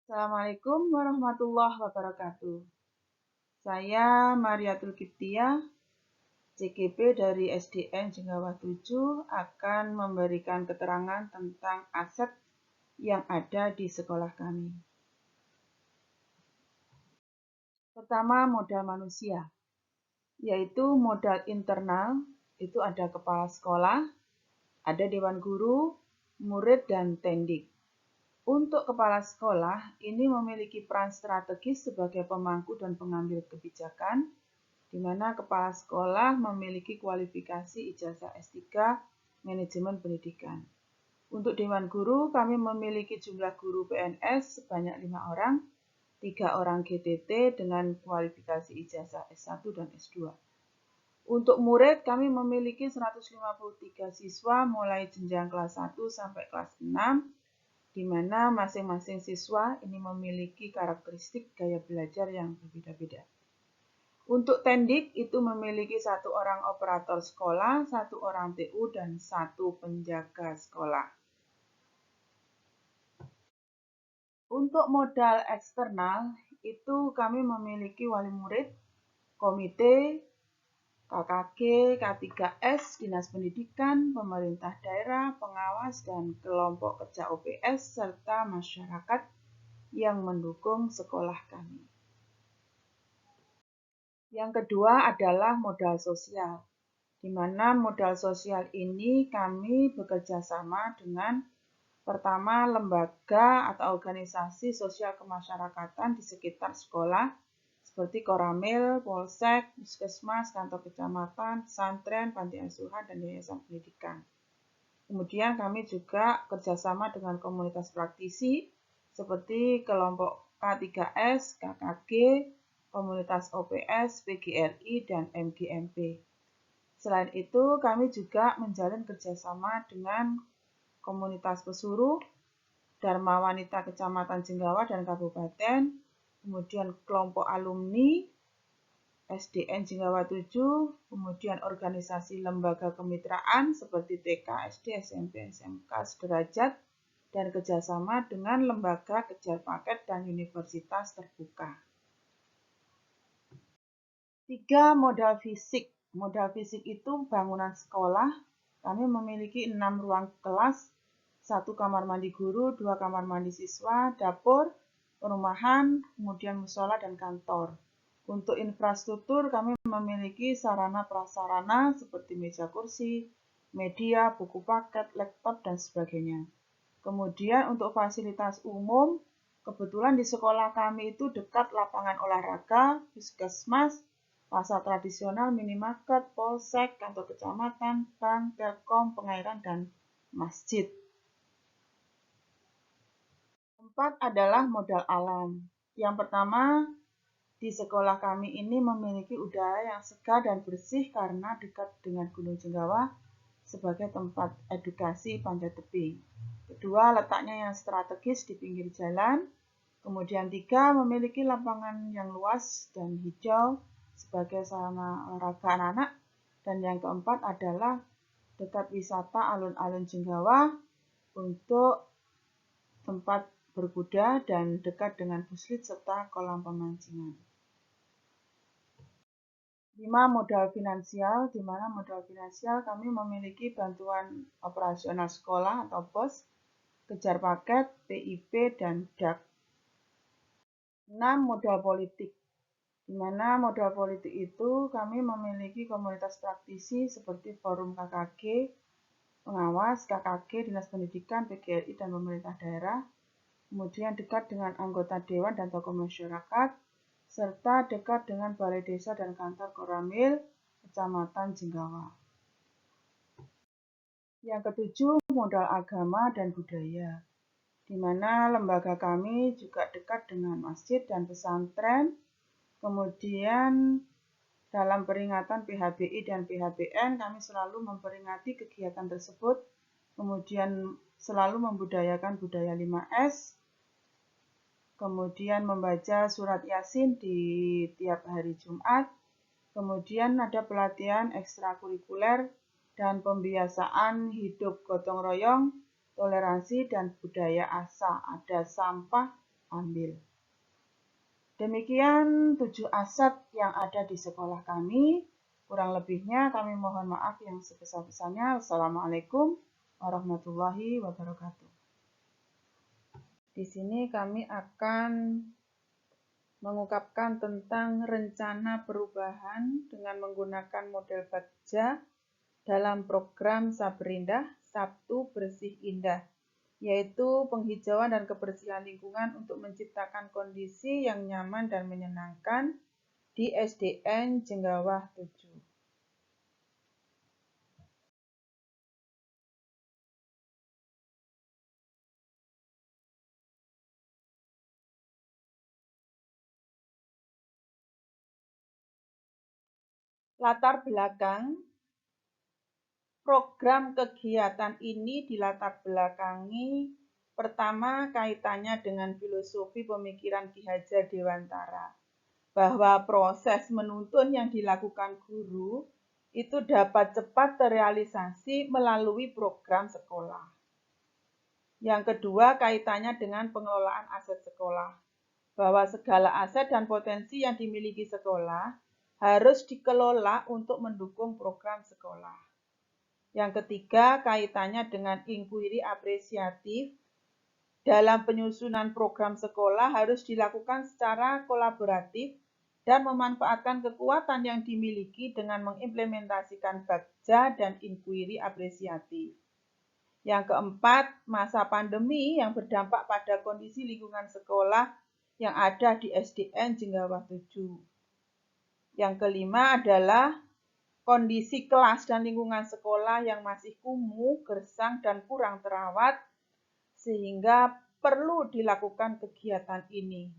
Assalamualaikum warahmatullahi wabarakatuh. Saya Mariatul Kiptia, CGP dari SDN Jenggawa 7 akan memberikan keterangan tentang aset yang ada di sekolah kami. Pertama, modal manusia, yaitu modal internal, itu ada kepala sekolah, ada dewan guru, murid, dan tendik. Untuk kepala sekolah, ini memiliki peran strategis sebagai pemangku dan pengambil kebijakan, di mana kepala sekolah memiliki kualifikasi ijazah S3 Manajemen Pendidikan. Untuk Dewan Guru, kami memiliki jumlah guru PNS sebanyak 5 orang, 3 orang GTT dengan kualifikasi ijazah S1 dan S2. Untuk murid, kami memiliki 153 siswa mulai jenjang kelas 1 sampai kelas 6, di mana masing-masing siswa ini memiliki karakteristik gaya belajar yang berbeda-beda. Untuk tendik itu memiliki 1 orang operator sekolah, 1 orang TU, dan 1 penjaga sekolah. Untuk modal eksternal itu kami memiliki wali murid, komite, KKG, K3S, Dinas Pendidikan, pemerintah daerah, pengawas, dan kelompok kerja OPS, serta masyarakat yang mendukung sekolah kami. Yang kedua adalah modal sosial, di mana modal sosial ini kami bekerja sama dengan pertama lembaga atau organisasi sosial kemasyarakatan di sekitar sekolah, seperti Koramil, Polsek, Puskesmas, kantor kecamatan, pesantren, panti asuhan, dan yayasan pendidikan. Kemudian kami juga kerjasama dengan komunitas praktisi seperti kelompok K3S, KKG, komunitas OPS, PGRI, dan MGMP. Selain itu, kami juga menjalin kerjasama dengan komunitas pesuruh, Dharma Wanita Kecamatan Jenggawa dan Kabupaten, kemudian kelompok alumni SDN Jenggawa 7, kemudian organisasi lembaga kemitraan seperti TK, SD, SMP, SMK sederajat, dan kerjasama dengan lembaga kejar paket dan universitas terbuka. 3. Modal fisik. Modal fisik itu bangunan sekolah. Kami memiliki 6 ruang kelas, 1 kamar mandi guru, 2 kamar mandi siswa, dapur, perumahan, kemudian musola dan kantor. Untuk infrastruktur, kami memiliki sarana prasarana seperti meja kursi, media, buku paket, laptop, dan sebagainya. Kemudian untuk fasilitas umum, kebetulan di sekolah kami itu dekat lapangan olahraga, puskesmas, pasar tradisional, minimarket, polsek, kantor kecamatan, bank, telkom, pengairan, dan masjid. 4 adalah modal alam. Yang pertama, di sekolah kami ini memiliki udara yang segar dan bersih karena dekat dengan Gunung Jenggawa sebagai tempat edukasi panjat tebing. Kedua, letaknya yang strategis di pinggir jalan. Kemudian 3, memiliki lapangan yang luas dan hijau sebagai sarana olahraga anak-anak. Dan yang keempat adalah dekat wisata alun-alun Jenggawa untuk tempat berkuda dan dekat dengan buslit serta kolam pemancingan. 5. Modal finansial, di mana modal finansial kami memiliki bantuan operasional sekolah atau BOS, kejar paket, PIP, dan DAK. 6. Modal politik, di mana modal politik itu kami memiliki komunitas praktisi seperti forum KKG, pengawas, KKG, Dinas Pendidikan, PGRI, dan pemerintah daerah, kemudian dekat dengan anggota dewan dan tokoh masyarakat, serta dekat dengan balai desa dan kantor Koramil, Kecamatan Jenggawa. Yang ketujuh, modal agama dan budaya, di mana lembaga kami juga dekat dengan masjid dan pesantren. Kemudian dalam peringatan PHBI dan PHBN, kami selalu memperingati kegiatan tersebut, kemudian selalu membudayakan budaya 5S, kemudian membaca surat Yasin di tiap hari Jumat, kemudian ada pelatihan ekstrakurikuler dan pembiasaan hidup gotong royong, toleransi, dan budaya asa. Ada sampah, ambil. Demikian 7 aset yang ada di sekolah kami. Kurang lebihnya kami mohon maaf yang sebesar-besarnya. Wassalamualaikum warahmatullahi wabarakatuh. Di sini kami akan mengungkapkan tentang rencana perubahan dengan menggunakan model Bagja dalam program Saberindah, Sabtu Bersih Indah, yaitu penghijauan dan kebersihan lingkungan untuk menciptakan kondisi yang nyaman dan menyenangkan di SDN Jenggawah 7. Latar belakang program kegiatan ini dilatar belakangi pertama kaitannya dengan filosofi pemikiran Ki Hajar Dewantara, bahwa proses menuntun yang dilakukan guru itu dapat cepat terrealisasi melalui program sekolah. Yang kedua, kaitannya dengan pengelolaan aset sekolah, bahwa segala aset dan potensi yang dimiliki sekolah harus dikelola untuk mendukung program sekolah. Yang ketiga, kaitannya dengan inquiry apresiatif. Dalam penyusunan program sekolah harus dilakukan secara kolaboratif dan memanfaatkan kekuatan yang dimiliki dengan mengimplementasikan Bagja dan inquiry apresiatif. Yang keempat, masa pandemi yang berdampak pada kondisi lingkungan sekolah yang ada di SDN Jenggawah 7. Yang kelima adalah kondisi kelas dan lingkungan sekolah yang masih kumuh, gersang, dan kurang terawat, sehingga perlu dilakukan kegiatan ini.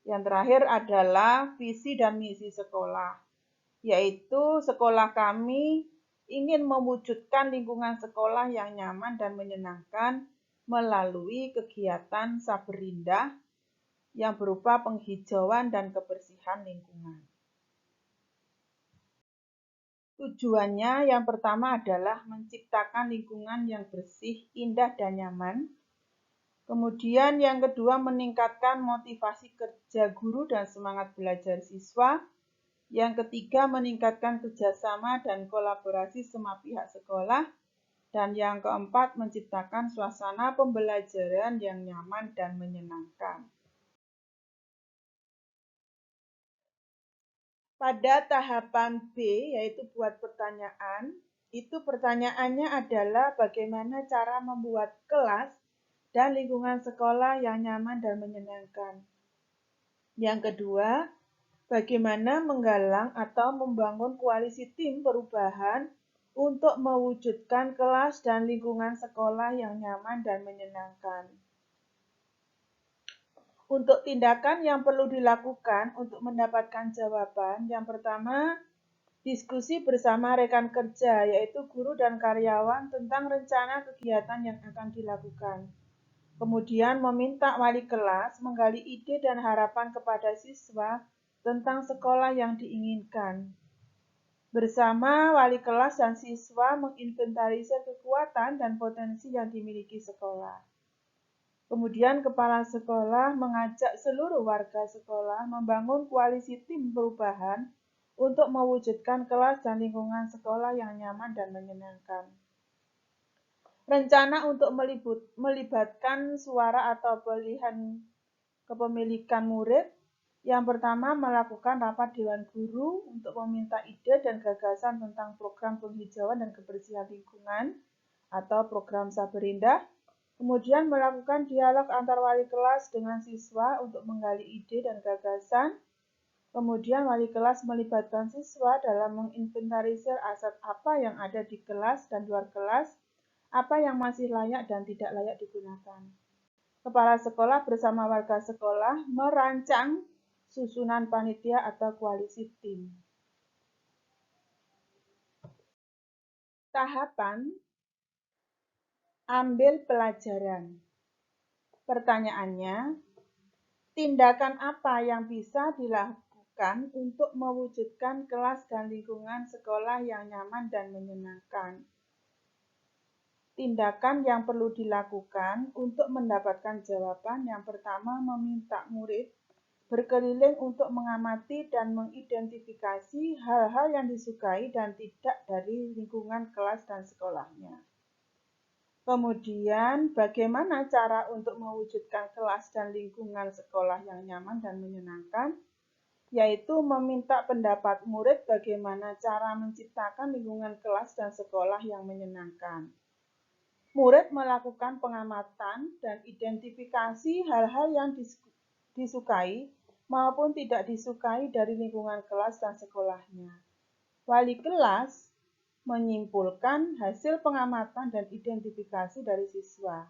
Yang terakhir adalah visi dan misi sekolah, yaitu sekolah kami ingin mewujudkan lingkungan sekolah yang nyaman dan menyenangkan melalui kegiatan Saberindah yang berupa penghijauan dan kebersihan lingkungan. Tujuannya yang pertama adalah menciptakan lingkungan yang bersih, indah, dan nyaman. Kemudian yang kedua meningkatkan motivasi kerja guru dan semangat belajar siswa. Yang ketiga meningkatkan kerjasama dan kolaborasi semua pihak sekolah. Dan yang keempat menciptakan suasana pembelajaran yang nyaman dan menyenangkan. Pada tahapan B, yaitu buat pertanyaan, itu pertanyaannya adalah bagaimana cara membuat kelas dan lingkungan sekolah yang nyaman dan menyenangkan. Yang kedua, bagaimana menggalang atau membangun koalisi tim perubahan untuk mewujudkan kelas dan lingkungan sekolah yang nyaman dan menyenangkan. Untuk tindakan yang perlu dilakukan untuk mendapatkan jawaban, yang pertama, diskusi bersama rekan kerja, yaitu guru dan karyawan tentang rencana kegiatan yang akan dilakukan. Kemudian meminta wali kelas menggali ide dan harapan kepada siswa tentang sekolah yang diinginkan. Bersama wali kelas dan siswa menginventarisir kekuatan dan potensi yang dimiliki sekolah. Kemudian kepala sekolah mengajak seluruh warga sekolah membangun koalisi tim perubahan untuk mewujudkan kelas dan lingkungan sekolah yang nyaman dan menyenangkan. Rencana untuk melibatkan suara atau pilihan kepemilikan murid. Yang pertama, melakukan rapat Dewan Guru untuk meminta ide dan gagasan tentang program penghijauan dan kebersihan lingkungan atau program Saberindah. Kemudian melakukan dialog antar wali kelas dengan siswa untuk menggali ide dan gagasan. Kemudian wali kelas melibatkan siswa dalam menginventarisir aset apa yang ada di kelas dan luar kelas, apa yang masih layak dan tidak layak digunakan. Kepala sekolah bersama warga sekolah merancang susunan panitia atau koalisi tim. Tahapan ambil pelajaran. Pertanyaannya, tindakan apa yang bisa dilakukan untuk mewujudkan kelas dan lingkungan sekolah yang nyaman dan menyenangkan? Tindakan yang perlu dilakukan untuk mendapatkan jawaban yang pertama meminta murid berkeliling untuk mengamati dan mengidentifikasi hal-hal yang disukai dan tidak dari lingkungan kelas dan sekolahnya. Kemudian, bagaimana cara untuk mewujudkan kelas dan lingkungan sekolah yang nyaman dan menyenangkan? Yaitu meminta pendapat murid bagaimana cara menciptakan lingkungan kelas dan sekolah yang menyenangkan. Murid melakukan pengamatan dan identifikasi hal-hal yang disukai maupun tidak disukai dari lingkungan kelas dan sekolahnya. Wali kelas menyimpulkan hasil pengamatan dan identifikasi dari siswa.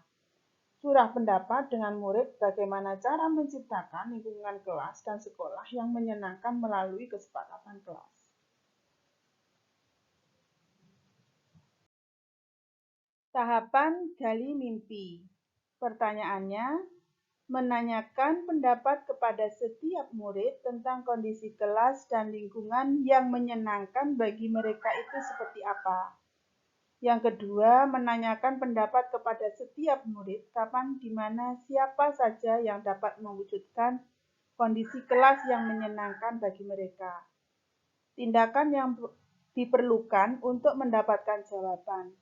Curah pendapat dengan murid bagaimana cara menciptakan lingkungan kelas dan sekolah yang menyenangkan melalui kesepakatan kelas. Tahapan gali mimpi. Pertanyaannya, menanyakan pendapat kepada setiap murid tentang kondisi kelas dan lingkungan yang menyenangkan bagi mereka itu seperti apa. Yang kedua, menanyakan pendapat kepada setiap murid kapan, di mana, siapa saja yang dapat mewujudkan kondisi kelas yang menyenangkan bagi mereka. Tindakan yang diperlukan untuk mendapatkan jawaban.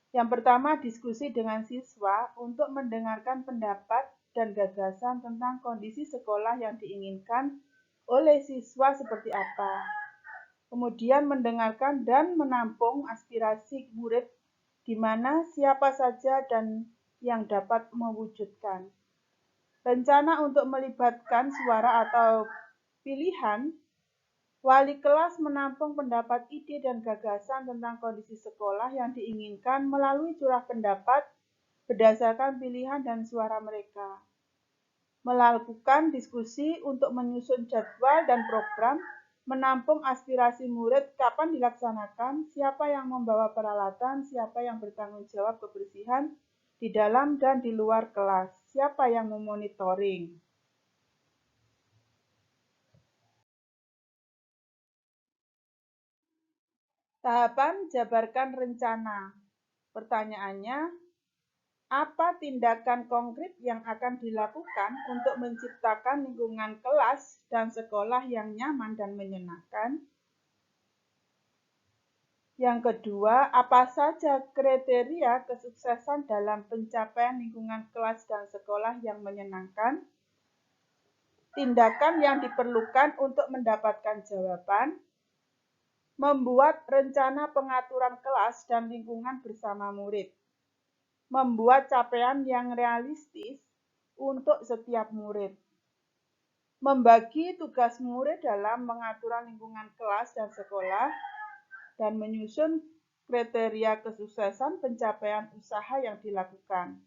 Yang pertama, diskusi dengan siswa untuk mendengarkan pendapat dan gagasan tentang kondisi sekolah yang diinginkan oleh siswa seperti apa. Kemudian mendengarkan dan menampung aspirasi murid di mana siapa saja dan yang dapat mewujudkan. Rencana untuk melibatkan suara atau pilihan. Wali kelas menampung pendapat, ide, dan gagasan tentang kondisi sekolah yang diinginkan melalui curah pendapat berdasarkan pilihan dan suara mereka. Melakukan diskusi untuk menyusun jadwal dan program, menampung aspirasi murid kapan dilaksanakan, siapa yang membawa peralatan, siapa yang bertanggung jawab kebersihan di dalam dan di luar kelas, siapa yang memonitoring. Tahapan jabarkan rencana. Pertanyaannya, apa tindakan konkret yang akan dilakukan untuk menciptakan lingkungan kelas dan sekolah yang nyaman dan menyenangkan? Yang kedua, apa saja kriteria kesuksesan dalam pencapaian lingkungan kelas dan sekolah yang menyenangkan? Tindakan yang diperlukan untuk mendapatkan jawaban. Membuat rencana pengaturan kelas dan lingkungan bersama murid. Membuat capaian yang realistis untuk setiap murid. Membagi tugas murid dalam pengaturan lingkungan kelas dan sekolah, dan menyusun kriteria kesuksesan pencapaian usaha yang dilakukan.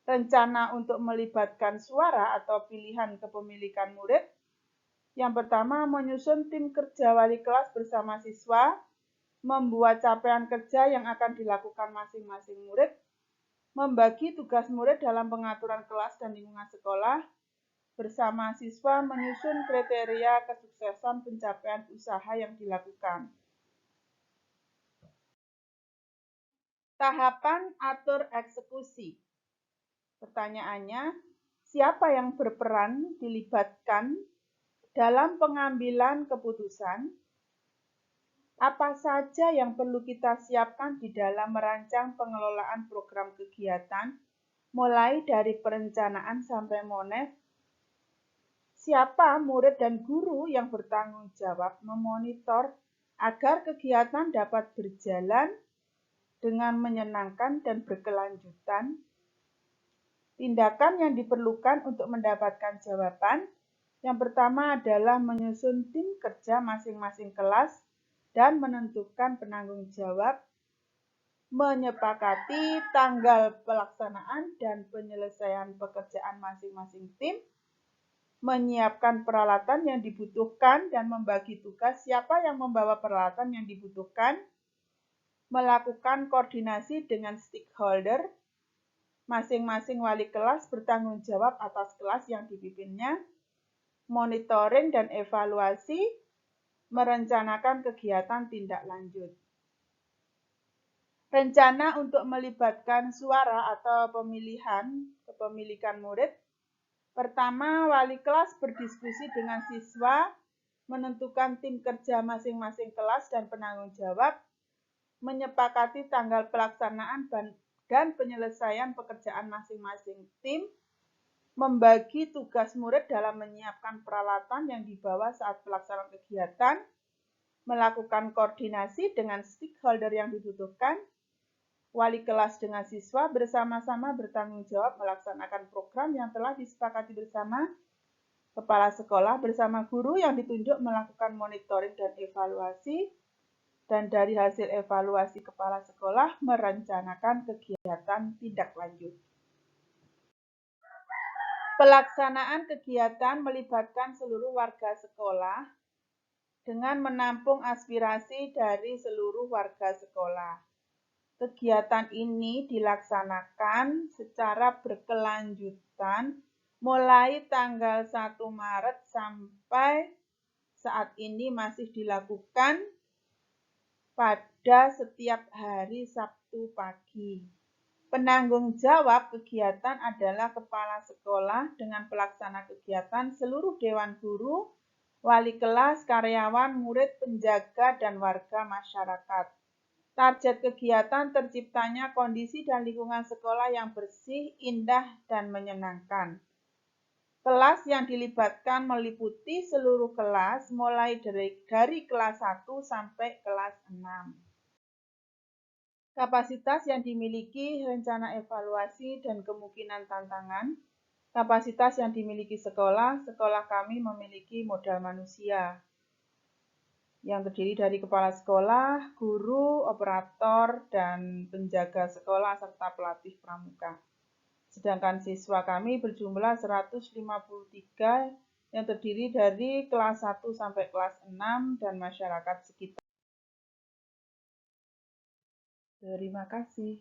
Rencana untuk melibatkan suara atau pilihan kepemilikan murid. Yang pertama, menyusun tim kerja wali kelas bersama siswa, membuat capaian kerja yang akan dilakukan masing-masing murid, membagi tugas murid dalam pengaturan kelas dan lingkungan sekolah, bersama siswa menyusun kriteria kesuksesan pencapaian usaha yang dilakukan. Tahapan atur eksekusi. Pertanyaannya, siapa yang berperan dilibatkan dalam pengambilan keputusan? Apa saja yang perlu kita siapkan di dalam merancang pengelolaan program kegiatan, mulai dari perencanaan sampai monet? Siapa murid dan guru yang bertanggung jawab memonitor agar kegiatan dapat berjalan dengan menyenangkan dan berkelanjutan? Tindakan yang diperlukan untuk mendapatkan jawaban. Yang pertama adalah menyusun tim kerja masing-masing kelas dan menentukan penanggung jawab, menyepakati tanggal pelaksanaan dan penyelesaian pekerjaan masing-masing tim, menyiapkan peralatan yang dibutuhkan dan membagi tugas siapa yang membawa peralatan yang dibutuhkan, melakukan koordinasi dengan stakeholder, masing-masing wali kelas bertanggung jawab atas kelas yang dipimpinnya, monitoring dan evaluasi, merencanakan kegiatan tindak lanjut. Rencana untuk melibatkan suara atau kepemilikan murid. Pertama, wali kelas berdiskusi dengan siswa, menentukan tim kerja masing-masing kelas dan penanggung jawab, menyepakati tanggal pelaksanaan dan penyelesaian pekerjaan masing-masing tim, membagi tugas murid dalam menyiapkan peralatan yang dibawa saat pelaksanaan kegiatan, melakukan koordinasi dengan stakeholder yang dibutuhkan. Wali kelas dengan siswa bersama-sama bertanggung jawab melaksanakan program yang telah disepakati bersama. Kepala sekolah bersama guru yang ditunjuk melakukan monitoring dan evaluasi. Dan dari hasil evaluasi kepala sekolah merencanakan kegiatan tindak lanjut. Pelaksanaan kegiatan melibatkan seluruh warga sekolah dengan menampung aspirasi dari seluruh warga sekolah. Kegiatan ini dilaksanakan secara berkelanjutan mulai tanggal 1 Maret sampai saat ini masih dilakukan pada setiap hari Sabtu pagi. Penanggung jawab kegiatan adalah kepala sekolah dengan pelaksana kegiatan seluruh dewan guru, wali kelas, karyawan, murid, penjaga, dan warga masyarakat. Target kegiatan terciptanya kondisi dan lingkungan sekolah yang bersih, indah, dan menyenangkan. Kelas yang dilibatkan meliputi seluruh kelas mulai dari kelas 1 sampai kelas 6. Kapasitas yang dimiliki, rencana evaluasi, dan kemungkinan tantangan. Kapasitas yang dimiliki sekolah kami memiliki modal manusia yang terdiri dari kepala sekolah, guru, operator, dan penjaga sekolah, serta pelatih pramuka. Sedangkan siswa kami berjumlah 153 yang terdiri dari kelas 1 sampai kelas 6 dan masyarakat sekitar. Terima kasih.